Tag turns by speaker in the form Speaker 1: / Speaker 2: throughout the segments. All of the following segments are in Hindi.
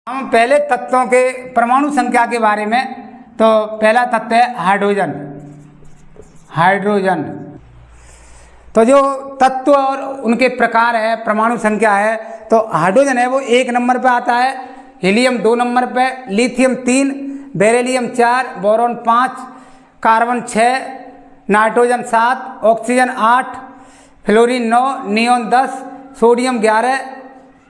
Speaker 1: हम पहले तत्वों के परमाणु संख्या के बारे में। तो पहला तत्व है हाइड्रोजन। हाइड्रोजन तो जो तत्व और उनके प्रकार है, परमाणु संख्या है, तो हाइड्रोजन है वो 1 नंबर पे आता है, हीलियम 2 नंबर पे, lithium 3, beryllium 4, boron 5, carbon 6, nitrogen 7, oxygen 8, fluorine 9, neon 10, sodium 11,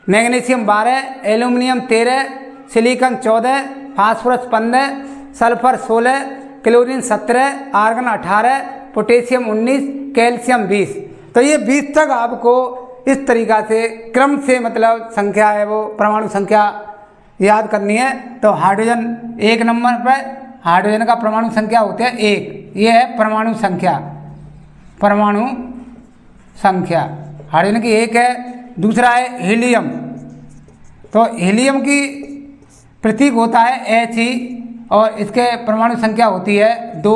Speaker 1: magnesium 12, aluminium 13, silicon 14, phosphorus 15, sulphur 16, chlorine 17, argon 18, potassium 19, calcium 20। तो ये 20 तक आपको इस तरीक़ा से क्रम से मतलब संख्या है वो परमाणु संख्या याद करनी है। तो हाइड्रोजन 1 नंबर पर, हाइड्रोजन का परमाणु संख्या होते हैं 1। ये है परमाणु संख्या। परमाणु संख्या हाइड्रोजन की 1 है। दूसरा है हीलियम। तो हीलियम की प्रतीक होता है He और इसके परमाणु संख्या होती है 2।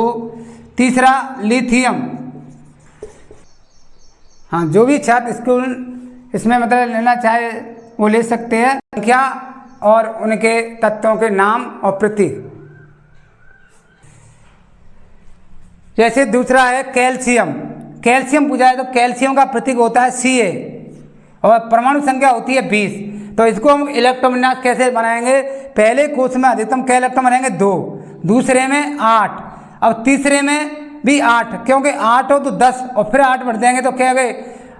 Speaker 1: तीसरा लिथियम। हाँ, जो भी छात्र स्कूल इसमें मतलब लेना चाहे वो ले सकते हैं, संख्या और उनके तत्वों के नाम और प्रतीक। जैसे दूसरा है कैल्शियम। कैल्शियम पूछा है तो कैल्शियम का प्रतीक होता है Ca और परमाणु संख्या होती है 20। तो इसको हम इलेक्ट्रॉन विन्यास कैसे बनाएंगे? पहले कोष में अधिकतम क्या इलेक्ट्रॉन बनाएंगे? 2, दूसरे में 8, अब तीसरे में भी 8, क्योंकि 8 हो तो 10 और फिर 8 बढ़ जाएंगे तो क्या गए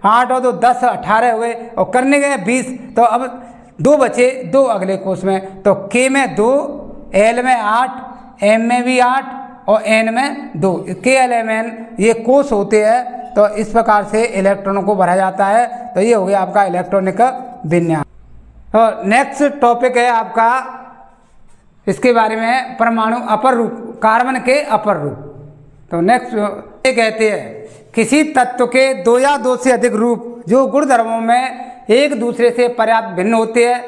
Speaker 1: 8 हो तो 10 18 हुए और करने गए 20। तो अब 2 बचे, 2 अगले कोष में। तो K में 2, L में 8, M में भी 8 और N में 2, KLMN ये कोष होते हैं। तो इस प्रकार से इलेक्ट्रॉनों को भरा जाता है। तो ये हो गया आपका इलेक्ट्रॉनिक विन्यास। तो नेक्स्ट टॉपिक है आपका इसके बारे में परमाणु अपर रूप, कार्बन के अपर रूप। तो नेक्स्ट ये कहते हैं किसी तत्व के 2 या 2 से अधिक रूप जो गुण धर्मों में एक दूसरे से पर्याप्त भिन्न होते हैं,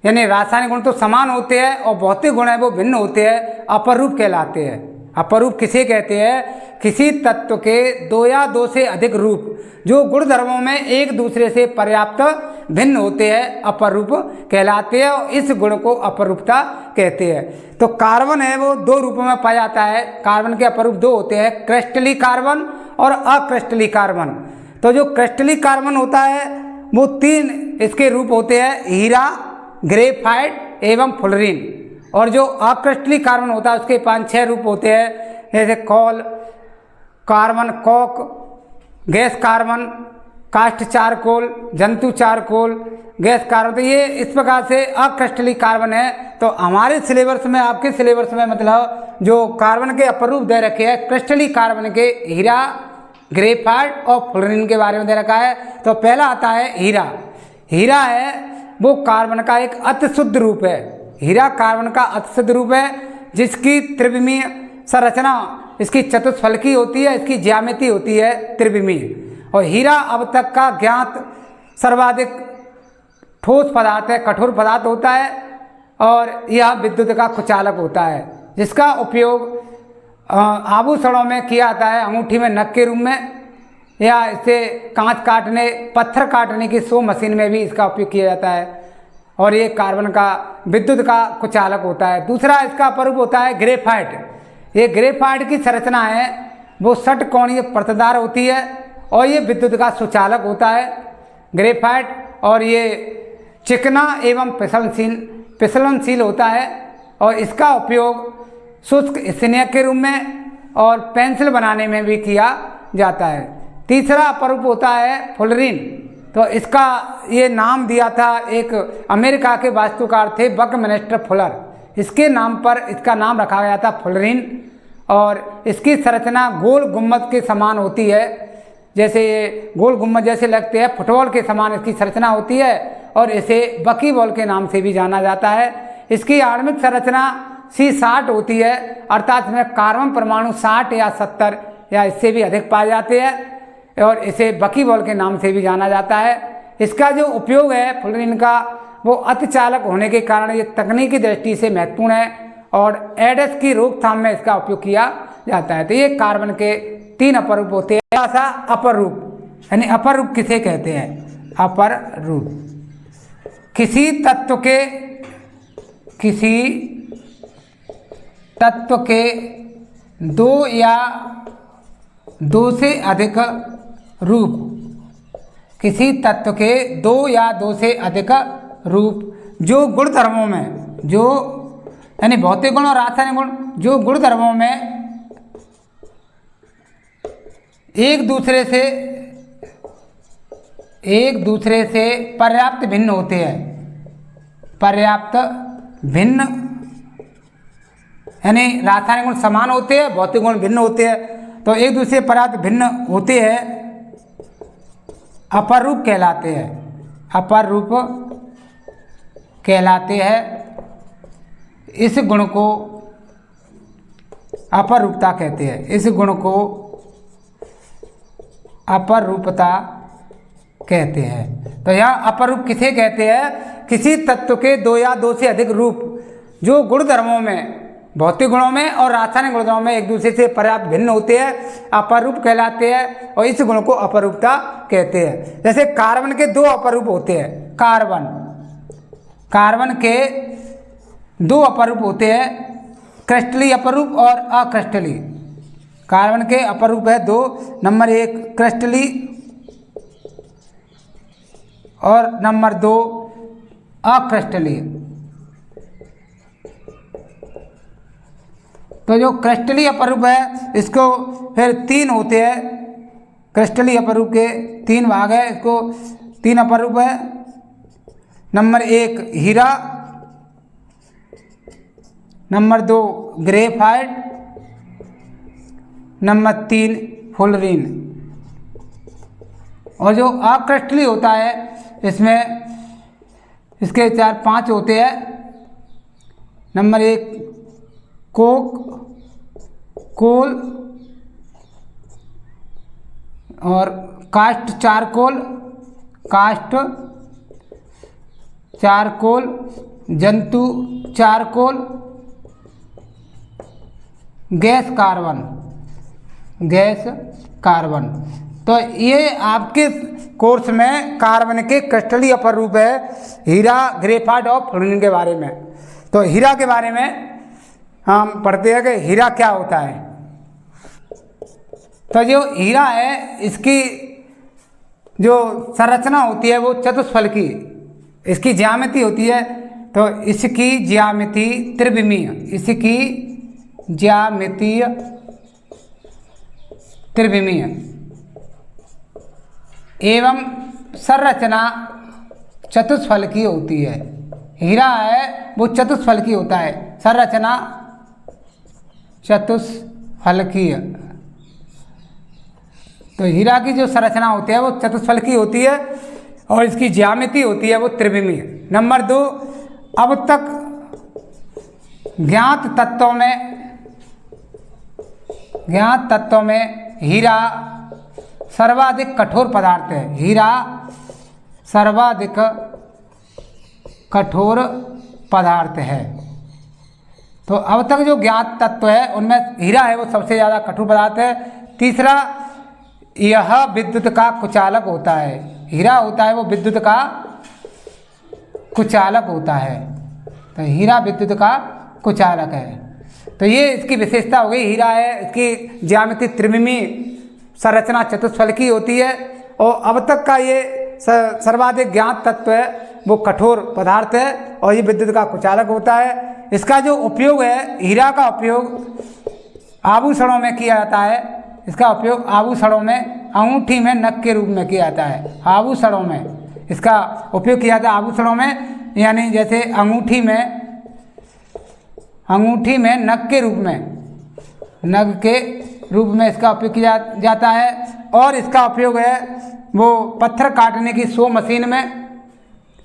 Speaker 1: यानी रासायनिक गुण तो समान होते हैं और भौतिक गुण है वो भिन्न होते हैं, अपर रूप कहलाते हैं। अपर रूप किसे कहते हैं? किसी तत्व के 2 या 2 से अधिक रूप जो गुण धर्मों में एक दूसरे से पर्याप्त भिन्न होते हैं, अपर रूप कहलाते हैं और इस गुण को अपर रूपता कहते हैं। तो कार्बन है वो 2 रूपों में पाया जाता है। कार्बन के अपर रूप 2 होते हैं, क्रिस्टलीय कार्बन और अक्रिस्टलीय कार्बन। तो जो क्रिस्टलीय कार्बन होता है वो 3 इसके रूप होते हैं, हीरा, ग्रेफाइट एवं फ्लोरीन। और जो अक्रिस्टलीय कार्बन होता है उसके 5-6 रूप होते हैं, जैसे coal, carbon coke, gas carbon, काष्ठ चारकोल, जंतु चारकोल, गैस कार्बन। तो ये इस प्रकार से अक्रिस्टलीय कार्बन है। तो हमारे सिलेबस में, आपके सिलेबस में मतलब जो कार्बन के अपर रूप दे रखे हैं क्रिस्टलीय कार्बन के हीरा, ग्रेफाइट और फ्लोरीन के बारे में दे रखा है। तो पहला आता है हीरा। हीरा है वो कार्बन का एक अति शुद्ध रूप है। हीरा कार्बन का अति शुद्ध रूप है जिसकी त्रिविमीय संरचना इसकी चतुष्फलकी होती है, इसकी ज्यामिति होती है त्रिविमीय। और हीरा अब तक का ज्ञात सर्वाधिक ठोस पदार्थ है, कठोर पदार्थ होता है और यह विद्युत का कुचालक होता है, जिसका उपयोग आभूषणों में किया जाता है, अंगूठी में नग के रूप में, या इसे कांच काटने, पत्थर काटने की 100 मशीन में भी इसका उपयोग किया जाता है। और ये कार्बन का विद्युत का कुचालक होता है। दूसरा इसका अपरूप होता है ग्रेफाइट। ये ग्रेफाइट की संरचना है वो षटकोणीय परतदार होती है और ये विद्युत का सुचालक होता है ग्रेफाइट। और ये चिकना एवं फिसलनशील होता है और इसका उपयोग शुष्क स्नेहक के रूप में और पेंसिल बनाने में भी किया जाता है। तीसरा अपरूप होता है फ्लोरीन। तो इसका ये नाम दिया था एक अमेरिका के वास्तुकार थे बकमिंस्टर फुलर, इसके नाम पर इसका नाम रखा गया था फ्लोरीन। और इसकी संरचना गोल गुम्बद के समान होती है, जैसे ये गोल गुम्बद जैसे लगते हैं, फुटबॉल के समान इसकी संरचना होती है और इसे बकी बॉल के नाम से भी जाना जाता है। इसकी आणविक संरचना C60 होती है, अर्थात इसमें कार्बन परमाणु 60 या 70 या इससे भी अधिक पाए जाते हैं और इसे बकी बॉल के नाम से भी जाना जाता है। इसका जो उपयोग है फ्लोरीन का वो अतिचालक होने के कारण ये तकनीकी दृष्टि से महत्वपूर्ण है और एड्स की रोकथाम में इसका उपयोग किया जाता है। तो ये कार्बन के 3 अपर रूप होते हैं। ऐसा अपर रूप, यानी अपर रूप किसे कहते हैं? अपर रूप किसी तत्व के किसी तत्व के दो या दो से अधिक रूप, किसी तत्व के दो या दो से अधिक रूप जो गुण धर्मों में, जो यानी भौतिक गुण और रासायनिक गुण, जो गुण धर्मों में एक दूसरे से पर्याप्त भिन्न होते हैं, पर्याप्त भिन्न, यानी रासायनिक गुण समान होते हैं, भौतिक गुण भिन्न होते हैं, तो एक दूसरे से पर्याप्त भिन्न होते हैं, अपर रूप कहलाते हैं, अपर रूप कहलाते हैं। इस गुण को अपर रूपता कहते हैं, इस गुण को अपर रूपता कहते हैं। तो यहाँ अपर रूप किसे कहते हैं? किसी तत्व के दो या दो से अधिक रूप जो गुण धर्मों में, भौतिक गुणों में और रासायनिक गुणों में एक दूसरे से पर्याप्त भिन्न होते हैं, अपर रूप कहलाते हैं, और इस गुण को अपर रूपता कहते हैं। जैसे कार्बन के दो अपर रूप होते हैं, कार्बन के दो अपर रूप होते हैं, क्रिस्टलीय अपर रूप और अक्रिस्टलीय। कार्बन के अपर रूप है दो, नंबर एक क्रिस्टलीय और नंबर दो अक्रिस्टलीय। तो जो क्रिस्टलीय अपर रूप है इसको फिर तीन होते हैं, क्रिस्टलीय अपर रूप के तीन भाग है, इसको तीन अपर रूप है। नंबर एक हीरा, नंबर दो ग्रेफाइट, नंबर तीन फुलरीन। और जो अक्रिस्टलीय होता है इसमें इसके चार पांच होते हैं। नंबर एक कोक, कोल और कास्ट चारकोल, कास्ट चारकोल, जंतु charcoal, gas carbon, gas carbon. तो ये आपके कोर्स में कार्बन के क्रिस्टलीय अपर रूप है, हीरा, ग्रेफाइट और फ्लोरीन के बारे में। तो हीरा के बारे में हम पढ़ते हैं कि हीरा क्या होता है। तो जो हीरा है इसकी जो संरचना होती है वो चतुष्फलकी, इसकी ज्यामिति होती है। तो इसकी ज्यामिति त्रिविमीय, इसकी ज्यामितीय त्रिविमीय एवं संरचना चतुष्फलकी होती है। हीरा है वो चतुष्फलकी होता है, संरचना चतुष्फलकीय। तो हीरा की जो संरचना होती है वो चतुष्फलकी होती है और इसकी ज्यामिति होती है वो त्रिविमीय। नंबर दो, अब तक ज्ञात तत्वों में हीरा सर्वाधिक कठोर पदार्थ है, हीरा सर्वाधिक कठोर पदार्थ है। तो अब तक जो ज्ञात तत्व है उनमें हीरा है वो सबसे ज़्यादा कठोर पदार्थ है। तीसरा, यह विद्युत का कुचालक होता है, हीरा होता है वो विद्युत का कुचालक होता है। तो हीरा विद्युत का कुचालक है। तो ये इसकी विशेषता हो गई, हीरा है, इसकी ज्यामिति त्रिविमीय, संरचना चतुष्फलकी होती है और अब तक का ये सर्वाधिक ज्ञात तत्व है वो कठोर पदार्थ है और ये विद्युत का कुचालक होता है। इसका जो उपयोग है, हीरा का उपयोग आभूषणों में किया जाता है, इसका उपयोग आभूषणों में, अंगूठी में नग के रूप में किया जाता है। आभूषणों में इसका उपयोग किया जाता है, आभूषणों में, यानी जैसे अंगूठी में नग के रूप में, नग के रूप में इसका उपयोग किया जाता है। और इसका उपयोग है वो पत्थर काटने की सो मशीन में,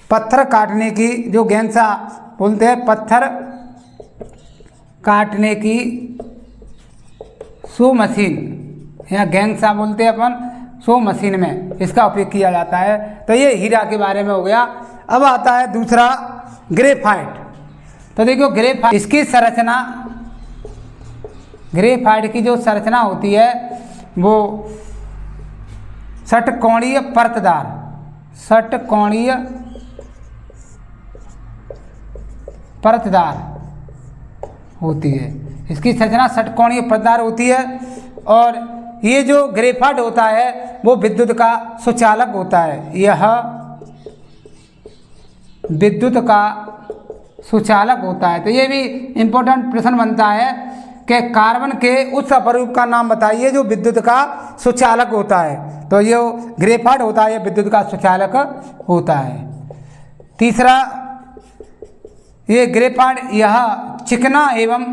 Speaker 1: पत्थर काटने की जो गैंसा बोलते हैं, पत्थर काटने की सो मशीन या गैंसा बोलते हैं अपन, सो मशीन में इसका उपयोग किया जाता है। तो ये हीरा के बारे में हो गया। अब आता है दूसरा ग्रेफाइट। तो देखो ग्रेफाइट, इसकी संरचना, ग्रेफाइट की जो संरचना होती है वो षटकोणीय परतदार होती है। इसकी संरचना षटकोणीय परतदार होती है। और ये जो ग्रेफाइट होता है वो विद्युत का सुचालक होता है। यह विद्युत का सुचालक होता है। तो ये भी इम्पोर्टेंट प्रश्न बनता है कि कार्बन के उस अपरूप का नाम बताइए जो विद्युत का सुचालक होता है। तो ये ग्रेफाइट होता है, ये विद्युत का सुचालक होता है। तीसरा, ये ग्रेफाइट यह चिकना एवं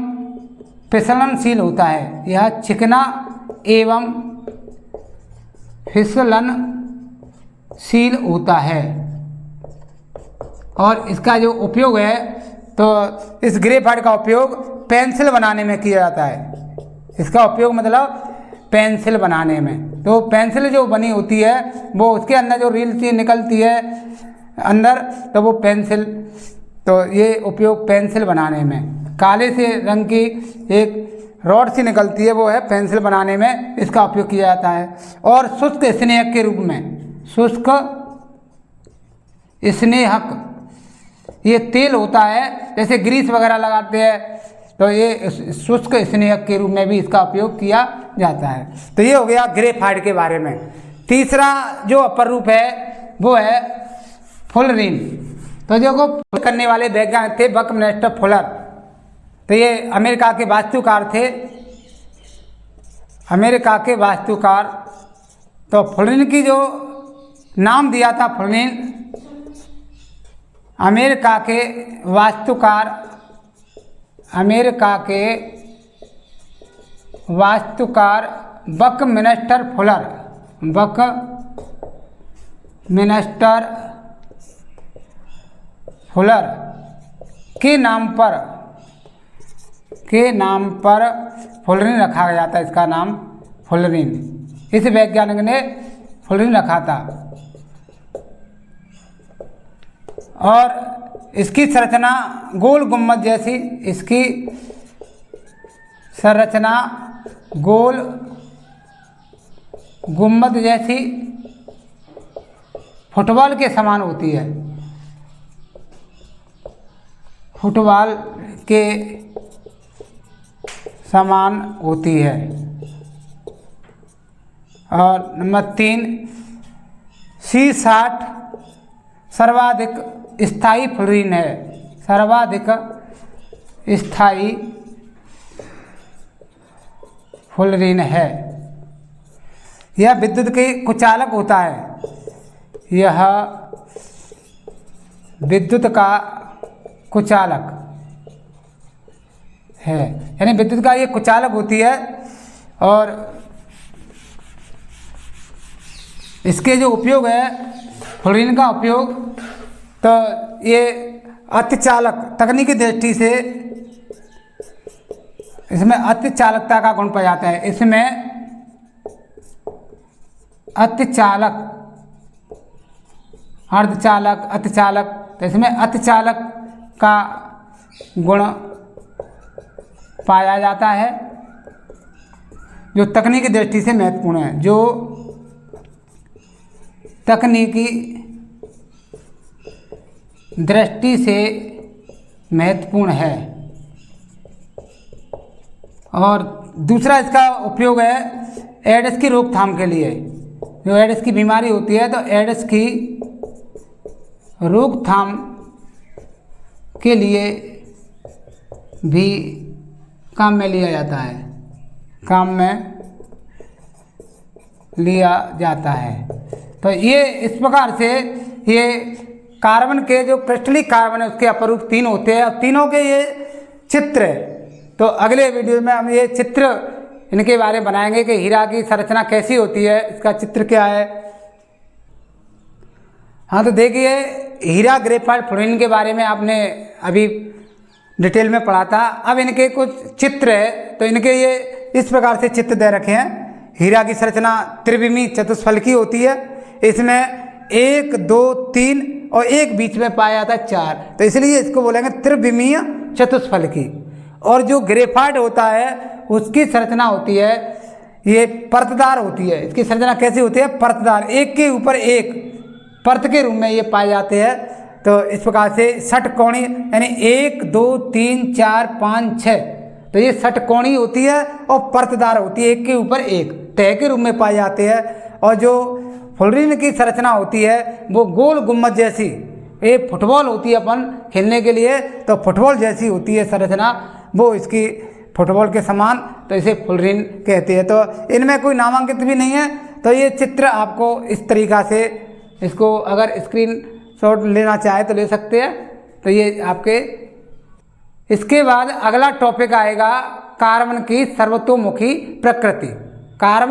Speaker 1: फिसलनशील होता है। यह चिकना एवं फिसलनशील होता है। और इसका जो उपयोग है तो इस ग्रेफाइट का उपयोग पेंसिल बनाने में किया जाता है। इसका उपयोग मतलब पेंसिल बनाने में। तो पेंसिल जो बनी होती है वो उसके अंदर जो रील सी निकलती है अंदर, तो वो पेंसिल, तो ये उपयोग पेंसिल बनाने में। काले से रंग की एक रॉड सी निकलती है, वो है पेंसिल बनाने में इसका उपयोग किया जाता है। और शुष्क स्नेहक के रूप में, शुष्क स्नेहक, ये तेल होता है, जैसे ग्रीस वगैरह लगाते हैं, तो ये शुष्क स्नेहक के रूप में भी इसका उपयोग किया जाता है। तो ये हो गया ग्रेफाइट के बारे में। तीसरा जो अपर रूप है वो है फुलरिन। तो जो करने वाले वैज्ञानिक थे बकमिंस्टर फुलर। तो ये अमेरिका के वास्तुकार थे, अमेरिका के वास्तुकार। तो फुलरिन की जो नाम दिया था फुलरिन, अमेरिका के वास्तुकार, अमेरिका के वास्तुकार बकमिंस्टर फुलर, बकमिंस्टर फुलर के नाम पर फुलरिन रखा गया था। इसका नाम फुलरिन, इस वैज्ञानिक ने फुलरिन रखा था। और इसकी संरचना गोल गुम्बद जैसी, इसकी संरचना गोल गुम्बद जैसी फुटबॉल के समान होती है, फुटबॉल के समान होती है। और नंबर 3, C60 सर्वाधिक स्थायी फुलरिन है, सर्वाधिक स्थायी फुलरिन है। यह विद्युत के कुचालक होता है, यह विद्युत का कुचालक है, यानी विद्युत का ये कुचालक होती है। और इसके जो उपयोग है फुलरिन का उपयोग, तो ये अतिचालक तकनीकी दृष्टि से इसमें अतिचालकता का गुण पाया जाता है। इसमें अतिचालक, अर्धचालक, अतिचालक, तो इसमें अतिचालक का गुण पाया जाता है जो तकनीकी दृष्टि से महत्वपूर्ण है, जो तकनीकी दृष्टि से महत्वपूर्ण है। और दूसरा इसका उपयोग है एड्स की रोकथाम के लिए। जो एड्स की बीमारी होती है तो एड्स की रोकथाम के लिए भी काम में लिया जाता है, काम में लिया जाता है। तो ये इस प्रकार से ये कार्बन के जो क्रिस्टलिक कार्बन है उसके अपरूप 3 होते हैं और तीनों के ये चित्र है। तो अगले वीडियो में हम ये चित्र इनके बारे में बनाएंगे कि हीरा की संरचना कैसी होती है, इसका चित्र क्या है। हाँ, तो देखिए हीरा, ग्रेफाइट, फ्लोरीन के बारे में आपने अभी डिटेल में पढ़ा था। अब इनके कुछ चित्र है, तो इनके ये इस प्रकार से चित्र दे रखे हैं। हीरा की संरचना त्रिविमीय चतुष्फलकी होती है। इसमें 1, 2, 3 और एक बीच में पाया जाता है 4, तो इसलिए इसको बोलेंगे त्रिविमीय चतुष्फलकी। और जो ग्रेफाइट होता है उसकी संरचना होती है ये परतदार होती है। इसकी संरचना कैसी होती है? परतदार, एक के ऊपर एक परत के रूप में ये पाए जाते हैं। तो इस प्रकार से षटकोणीय यानी 1 2 3 4 5 6, तो ये षटकोणीय होती है और परतदार होती है, एक के ऊपर एक तह के रूप में पाए जाते हैं। और जो फुलरिन की संरचना होती है वो गोल गुम्बद जैसी, ये फुटबॉल होती है अपन खेलने के लिए, तो फुटबॉल जैसी होती है संरचना, वो इसकी फुटबॉल के समान, तो इसे फुलरिन कहते हैं। तो इनमें कोई नामांकित भी नहीं है। तो ये चित्र आपको इस तरीक़ा से, इसको अगर स्क्रीन शॉट लेना चाहे तो ले सकते हैं। तो ये आपके, इसके बाद अगला टॉपिक आएगा कार्बन की सर्वतोमुखी प्रकृति। कार्बन